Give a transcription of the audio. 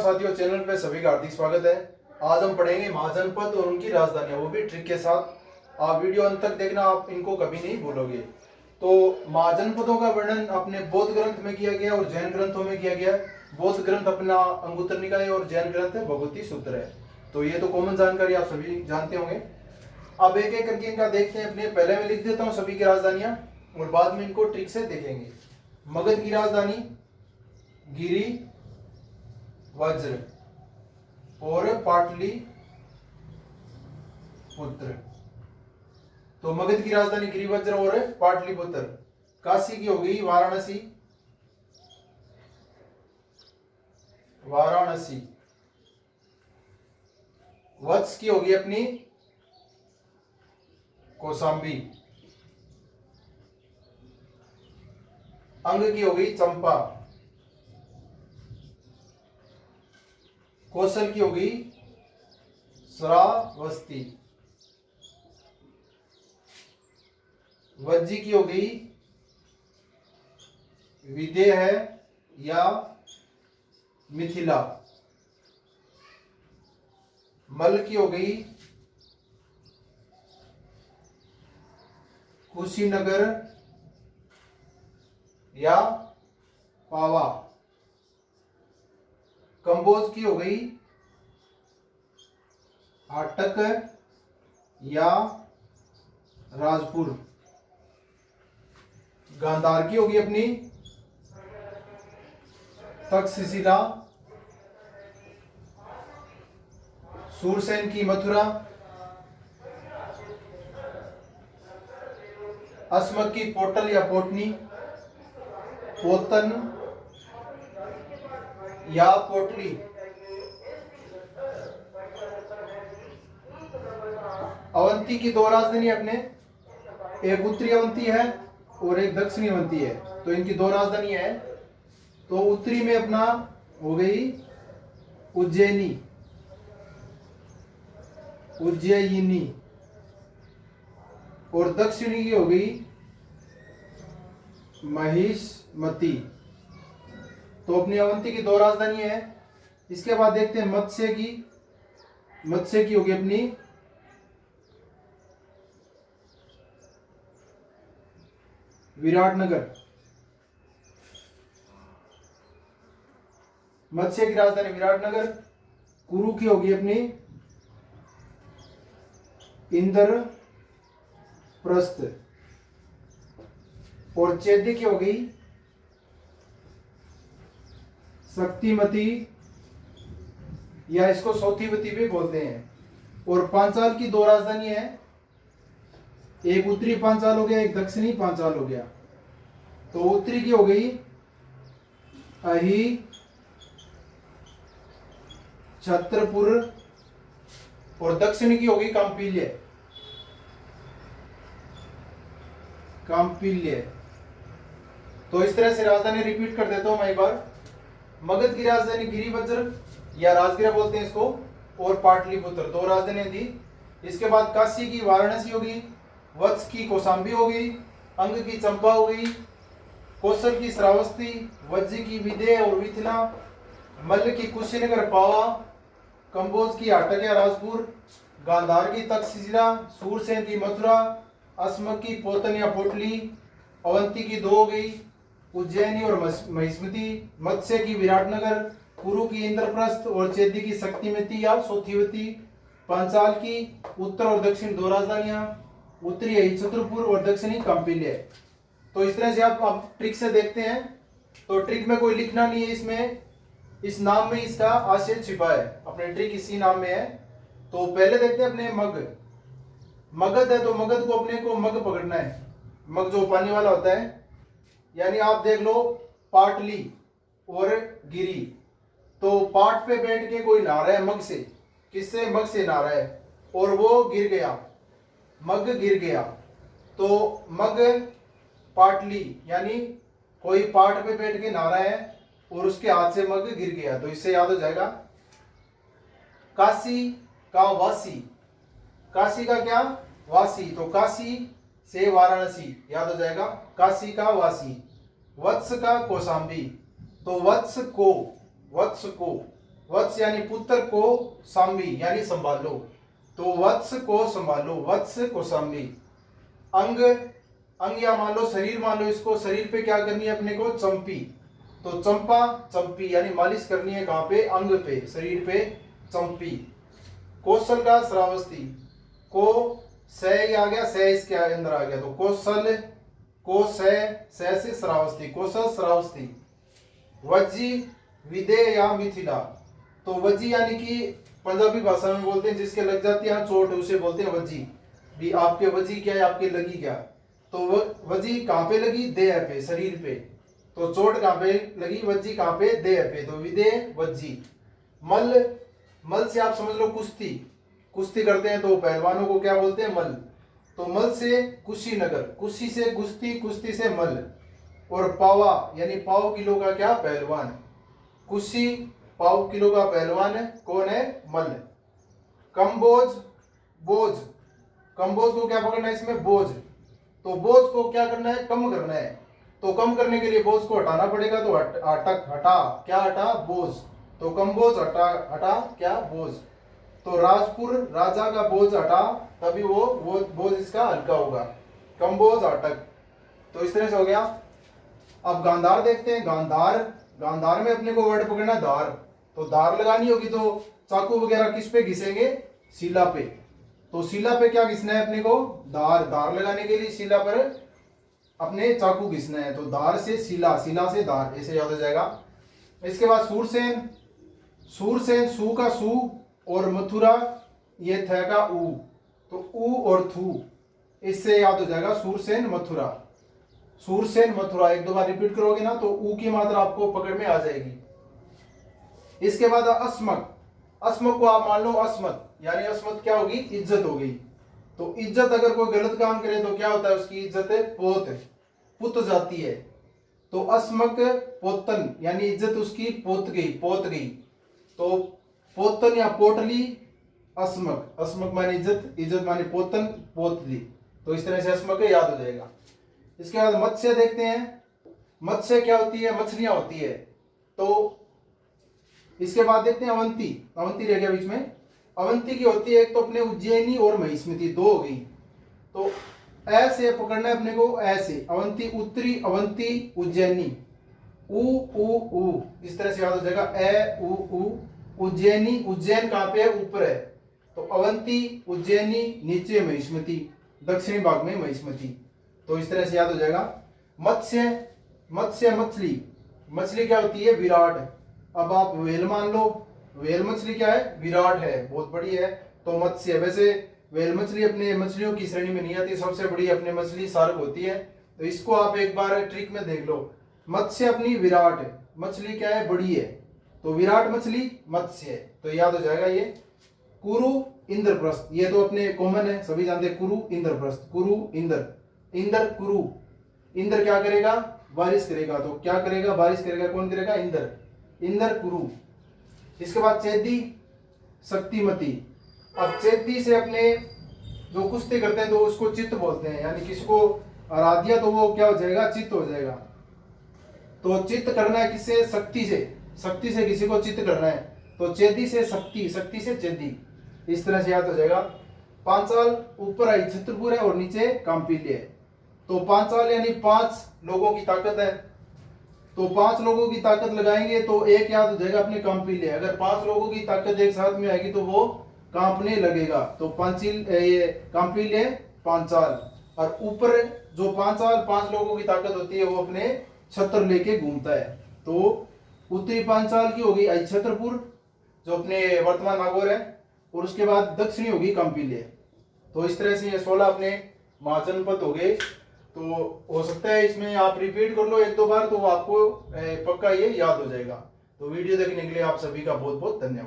साथियों, चैनल पे सभी का हार्दिक स्वागत है। आज हम पढ़ेंगे महाजनपद और उनकी राजधानियां, वो भी ट्रिक के साथ। आप वीडियो अंत तक देखना, आप इनको कभी नहीं भूलोगे। तो महाजनपदों का वर्णन अपने बौद्ध ग्रंथ में किया गया और जैन ग्रंथों में किया गया। बौद्ध ग्रंथ अपना अंगुत्तर निकाय और जैन ग्रंथ भगवती सूत्र है। तो ये तो कॉमन जानकारी आप सभी जानते होंगे। अब एक एक करके इनका देखते हैं। अपने पहले में लिख देता हूँ सभी की राजधानियां और बाद में इनको ट्रिक से देखेंगे। मगध की राजधानी गिरि वज्र और पाटली पुत्र। तो मगध की राजधानी गिरिवज्र और पाटलिपुत्र। काशी की हो गई वाराणसी, वाराणसी। वत्स की होगी अपनी कौशाम्बी। अंग की होगी चंपा। कौशल की होगी श्रावस्ती। वज्जी की होगी विदेह या मिथिला। मल की हो गई कुशीनगर या पावा। कंबोज की हो गई आटक या राजपुर। गांधार की होगी अपनी तक्षशिला। सूरसेन की मथुरा। अस्मक की पोटल या पोटनी। पोतन या पोटली। अवंती की दो राजधानी अपने, एक उत्तरी अवंती है और एक दक्षिणी अवंती है। तो इनकी दो राजधानी है। तो उत्तरी में अपना हो गई उज्जैनी, उज्जैनी, और दक्षिणी की हो गई महिष्मती। तो अपनी अवंती की दो राजधानी है। इसके बाद देखते हैं मत्स्य की। मत्स्य की होगी अपनी विराटनगर। मत्स्य की राजधानी विराटनगर। कुरु की होगी अपनी इंद्रप्रस्थ। और चैद्य की होगी शक्तिमती या इसको सौथीवती भी बोलते हैं। और पांचाल की दो राजधानी है, एक उत्तरी पांचाल हो गया, एक दक्षिणी पांचाल हो गया। तो उत्तरी की हो गई अही छत्रपुर और दक्षिणी की होगी कांपिल्य, कांपिल्य। तो इस तरह से राजधानी रिपीट कर देता हूं मैं एक बार। मगध की राजधानी गिरिवज्र या राजगिरा बोलते हैं इसको, और पाटलिपुत्र, दो राजधानियां थी। इसके बाद काशी की वाराणसी होगी, वत्स की कौशाम्बी होगी, अंग की चंपा होगी, कौशल की श्रावस्ती, वज्जी की विदेह और मिथिला, मल्ल की कुशीनगर पावा, कंबोज की आटक या राजपुर, गांधार की तक्षशिला, सूरसेन की मथुरा, अस्मक की पोतन या पोटली, अवंती की दो हो गई उज्जैनी और महिष्मती, मत्स्य की विराटनगर, कुरु की इंद्रप्रस्थ और चैद्य की शक्तिमती या सोथिवती, पांचाल की उत्तर और दक्षिण दो राजधानियां, उत्तरी है छत्रपुर और दक्षिणी कांपिल्य। तो इस तरह से आप ट्रिक से देखते हैं। तो ट्रिक में कोई लिखना नहीं है, इसमें इस नाम में इसका आशय छिपा है। अपने ट्रिक इसी नाम में है। तो पहले देखते हैं अपने मग। मगध है तो मगध को अपने को मग पकड़ना है। मग जो पानी वाला होता है, यानी आप देख लो पाटली और गिरी। तो पाट पे बैठ के कोई नहा रहा है मग से। किससे? मग से नहा रहा है और वो गिर गया, मग गिर गया। तो मग पाटली, यानी कोई पाट पे बैठ के नहा रहा है और उसके हाथ से मग गिर गया। तो इससे याद हो जाएगा काशी का वासी। काशी का क्या? वासी। तो काशी से वाराणसी याद हो जाएगा, काशी का वासी। वत्स का कौशाम्बी। तो वत्स को, वत्स को वत्स यानी पुत्र को, साम्बी यानी संभालो, तो वत्स को संभालो, वत्स को साम्बी। अंग, अंग या मान लो शरीर, मान लो इसको, शरीर पे क्या करनी है अपने को, चंपी, तो चंपा चंपी यानी मालिश करनी है कहाँ पे, अंग पे, शरीर पे, चंपी। कौशल का श्रावस्ती, को से आ गया, से इसके अंदर आ गया, तो कौशल, को से श्रावस्ती, कौशल श्रावस्ती। वज्जी, विदे या मिथिला, तो वज्जी यानी कि पंजाबी भाषा में बोलते हैं जिसके लग जाती है चोट, उसे बोलते हैं वज्जी। भी आपके वज्जी क्या है, आपके लगी क्या, तो वज्जी कहाँ पे लगी, देह पे, शरीर पे, तो चोट कहाँ पे लगी, वज्जी कहाँ पे, देह पे, तो विदे वज्जी। मल, मल से आप समझ लो कुश्ती, कुश्ती करते हैं तो पहलवानों को क्या बोलते हैं, मल, तो मल से कुशीनगर, कुशी से कुश्ती, कुश्ती से मल। और पावा यानी पाव किलो का क्या, पहलवान, कुशी पाव किलो का पहलवान है कौन है, मल। कम्बोज, बोझ, कम्बोज को क्या पकड़ना है इसमें, बोझ, तो बोझ को क्या करना है, कम करना है, तो कम करने के लिए बोझ को हटाना पड़ेगा, तो अटक, हटा, क्या हटा, बोझ, तो कम्बोज हटा, हटा क्या, बोझ। तो राजपुर, राजा का बोझ हटा, तभी वो बोझ इसका हल्का होगा, कम्बोज अटक। तो इस तरह से हो गया। अब गांधार देखते हैं, गांधार, गांधार में अपने को वर्ड पकड़ना धार, तो धार लगानी होगी तो चाकू वगैरह किस पे घिसेंगे, शिला पे, तो शिला पे क्या घिसना है अपने को, धार, धार लगाने के लिए शिला पर अपने चाकू घिसना है, तो धार से शिला, शिला से धार, ऐसे याद हो जाएगा। इसके बाद सूरसेन, सूरसेन, सू का सू और मथुरा ये थ का ऊ, तो ऊ और थू, इससे याद हो जाएगा सूरसेन मथुरा, सूरसेन मथुरा। एक दो बार रिपीट करोगे ना तो ऊ की मात्रा आपको पकड़ में आ जाएगी। इसके बाद अस्मक, अस्मक को आप मान लो अस्मत, यानी अस्मत क्या होगी, इज्जत हो गई, तो इज्जत अगर कोई गलत काम करे तो क्या होता है, उसकी इज्जत पोत, पुत जाती है, तो अस्मक पोतन यानी इज्जत उसकी पोत गई, पोत गई, तो पोतन या पोटली, अस्मक, अस्मक माने इज्जत, इज्जत माने पोतन, पोतली, तो इस तरह से अस्मक याद हो जाएगा। इसके बाद मत्स्य देखते हैं, मत्स्य क्या होती है, मछलियां होती है, तो इसके बाद देखते हैं अवंती, अवंती रह गया बीच में, अवंती की होती है एक तो अपने उज्जैनी और महिष्मती, दो हो गई, तो ऐसे पकड़ना है अपने को, ऐसे अवंती, उत्तरी अवंती, उज्जैनी, उ उ उ, इस तरह से याद हो जाएगा, ए उ उ, उज्जैनी, उज्जैन कहाँ पे है, ऊपर है, तो अवंती, उज्जैनी, नीचे महिष्मती, दक्षिणी भाग में महिष्मती, तो इस तरह से याद हो जाएगा। मत्स्य, मत्स्य मछली, मछली क्या होती है, विराट, अब आप व्हेल मान लो, व्हेल मछली क्या है, विराट है, बहुत बड़ी है, तो मत्स्य, वैसे व्हेल मछली अपने मछलियों की श्रेणी में नहीं आती, सबसे बड़ी अपने मछली शार्क होती है, तो इसको आप एक बार ट्रिक में देख लो, मत्स्य अपनी विराट है, मछली क्या है, बड़ी है, तो विराट मछली मत्स्य, तो याद हो जाएगा ये। कुरु, इंद्रप्रस्थ, ये तो अपने कॉमन है, सभी जानते हैं, कुरु इंद्रप्रस्थ, कुरु इंद्र, इंद्र कुरु, इंद्र क्या करेगा, बारिश करेगा, तो क्या करेगा, बारिश करेगा, कौन करेगा, इंद्र, इंद्र कुरु। इसके बाद चेदी, शक्तिमती, अब चेदी से अपने जो कुश्ती करते हैं तो उसको चित्त बोलते हैं, यानी किसी को हरा दिया तो वो क्या हो जाएगा, चित्त हो जाएगा, तो चित्त करना है किससे, शक्ति से, शक्ति से किसी को चित्त करना है, तो चेदी से शक्ति, शक्ति से चेदी, इस तरह से याद हो जाएगा। पांचाल, ऊपर आई छत्रपुर है और नीचे कांपिल्य है, तो पांचाल यानी 5 लोगों की ताकत है, तो 5 लोगों की ताकत लगाएंगे तो एक याद हो जाएगा अपने कांपिल्य, अगर 5 लोगों की ताकत एक साथ में आएगी तो वो कांपने लगेगा, तो पांचिल, ये कांपिल्य, पांचाल, और ऊपर जो पांचाल 5 लोगों की ताकत होती है वो अपने छत्र लेके घूमता है, तो उत्तरी पांचाल की होगी आई छत्रपुर जो अपने वर्तमान नागौर है, और उसके बाद दक्षिणी होगी कांपिल्य, तो इस तरह से ये 16 अपने महाजनपद हो गए। तो हो सकता है इसमें आप रिपीट कर लो एक दो बार तो आपको पक्का ये याद हो जाएगा। तो वीडियो देखने के लिए आप सभी का बहुत बहुत धन्यवाद।